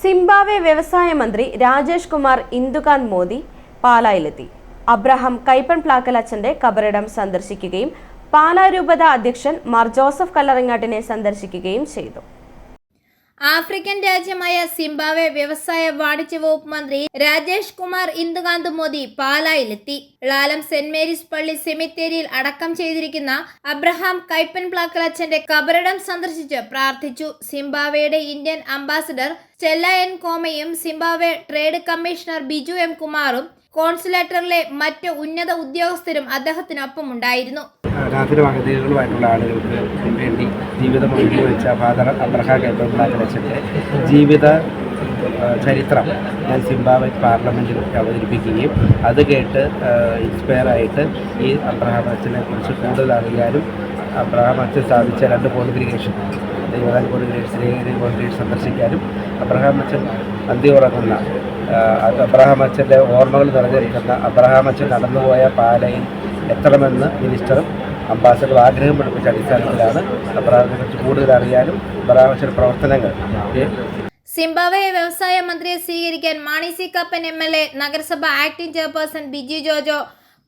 Zimbabwe വ്യവസായ മന്ത്രി Rajesh Kumar ഇന്ദുകാന്ത് Modi പാലായിലെത്തി. Abraham Kaippan പ്ലാക്കലച്ചന്റെ കബറിടം സന്ദർശിക്കുകയും പാലാ രൂപത അധ്യക്ഷൻ മാർ ജോസഫ് കല്ലറങ്ങാട്ടിനെ സന്ദർശിക്കുകയും ചെയ്തു. ആഫ്രിക്കൻ രാജ്യമായ സിംബാബ്വെ വ്യവസായ വാണിജ്യ വകുപ്പ് മന്ത്രി രാജേഷ് കുമാർ ഇന്ദുകാന്ത് മോദി പാലായിലെത്തി. ളാലം സെന്റ് മേരീസ് പള്ളി സെമിത്തേരിയിൽ അടക്കം ചെയ്തിരിക്കുന്ന അബ്രഹാം കൈപ്പൻ പ്ലാക്കലച്ചന്റെ കബറിടം സന്ദർശിച്ച് പ്രാർത്ഥിച്ചു. സിംബാബ്വെയുടെ ഇന്ത്യൻ അംബാസഡർ സ്റ്റെല്ല എൻ കോമയും Zimbabwe trade commissioner Biju M കുമാറും കോൺസുലേറ്ററിലെ മറ്റ് ഉന്നത ഉദ്യോഗസ്ഥരും അദ്ദേഹത്തിനൊപ്പം ഉണ്ടായിരുന്നു. അനാഥരുമായിട്ടുള്ള ആളുകൾക്ക് വേണ്ടി ജീവിതം ഒഴിഞ്ഞുവെച്ച ഫാദർ അബ്രഹാം കൈപ്പൻ പ്ലാക്കലച്ചൻ്റെ ജീവിത ചരിത്രം ഞാൻ സിംബാബ്വെ പാർലമെൻറ്റിൽ അവതരിപ്പിക്കുകയും അത് കേട്ട് ഇൻസ്പയറായിട്ട് ഈ അബ്രഹാം അച്ഛനെ കുറിച്ച് കൂടുതൽ അറിയാനും അബ്രഹാം അച്ഛൻ സ്ഥാപിച്ച 2 കോൺഗ്രിഗേഷൻ ദൈവദാന കോൺഗ്രിഗേഷൻ സന്ദർശിക്കാനും അബ്രഹാം അച്ഛൻ അന്ത്യം ഉറങ്ങുന്ന അബ്രഹാം അച്ഛൻ്റെ ഓർമ്മകൾ നിറഞ്ഞിരിക്കുന്ന അബ്രഹാം അച്ഛൻ നടന്നുപോയ പാലയിൽ എത്തണമെന്ന് മിനിസ്റ്ററും അംബാസഡറും ആഗ്രഹം പഠിപ്പിച്ച അടിസ്ഥാനത്തിലാണ് അബ്രഹാമിനെ കുറിച്ച് കൂടുതൽ അറിയാനും അബ്രഹാം അച്ഛൻ്റെ പ്രവർത്തനങ്ങൾ. സിംബാബ്വെ വ്യവസായ മന്ത്രിയെ സ്വീകരിക്കാൻ മാണി സി കാപ്പൻ MLA, നഗരസഭ acting chairperson Biji Jojo,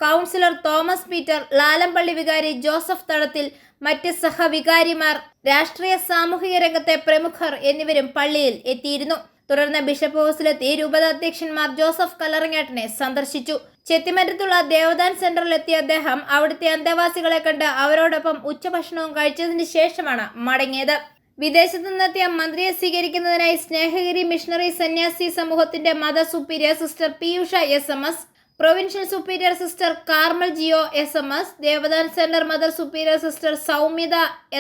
councillor Thomas Peter, Lalampally വികാരി ജോസഫ് തടത്തിൽ, മറ്റ് സഹവികാരിമാർ, രാഷ്ട്രീയ സാമൂഹിക രംഗത്തെ പ്രമുഖർ എന്നിവരും പള്ളിയിൽ എത്തിയിരുന്നു. തുടർന്ന് ബിഷപ്പ് ഹൗസിലെത്തി രൂപത അധ്യക്ഷന്മാർ ജോസഫ് കല്ലറങ്ങാട്ടിനെ സന്ദർശിച്ചു. ചെത്തിമറ്റത്തുള്ള ദേവദാൻ സെന്ററിലെത്തിയ അദ്ദേഹം അവിടുത്തെ അന്തേവാസികളെ കണ്ട് അവരോടൊപ്പം ഉച്ചഭക്ഷണവും കഴിച്ചതിന് ശേഷമാണ് മടങ്ങിയത്. വിദേശത്തു നിന്നെത്തിയ മന്ത്രിയെ സ്വീകരിക്കുന്നതിനായി സ്നേഹഗിരി മിഷണറി സന്യാസി സമൂഹത്തിന്റെ mother superior sister Piyusha SMS, provincial superior sister Carmel Jio SMS, Devadan centre mother superior sister Saumyatha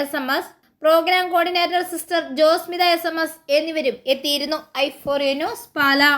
SMS, programme coordinator sister Josmitha SMS എന്നിവരും എത്തിയിരുന്നു. i4A news Pala.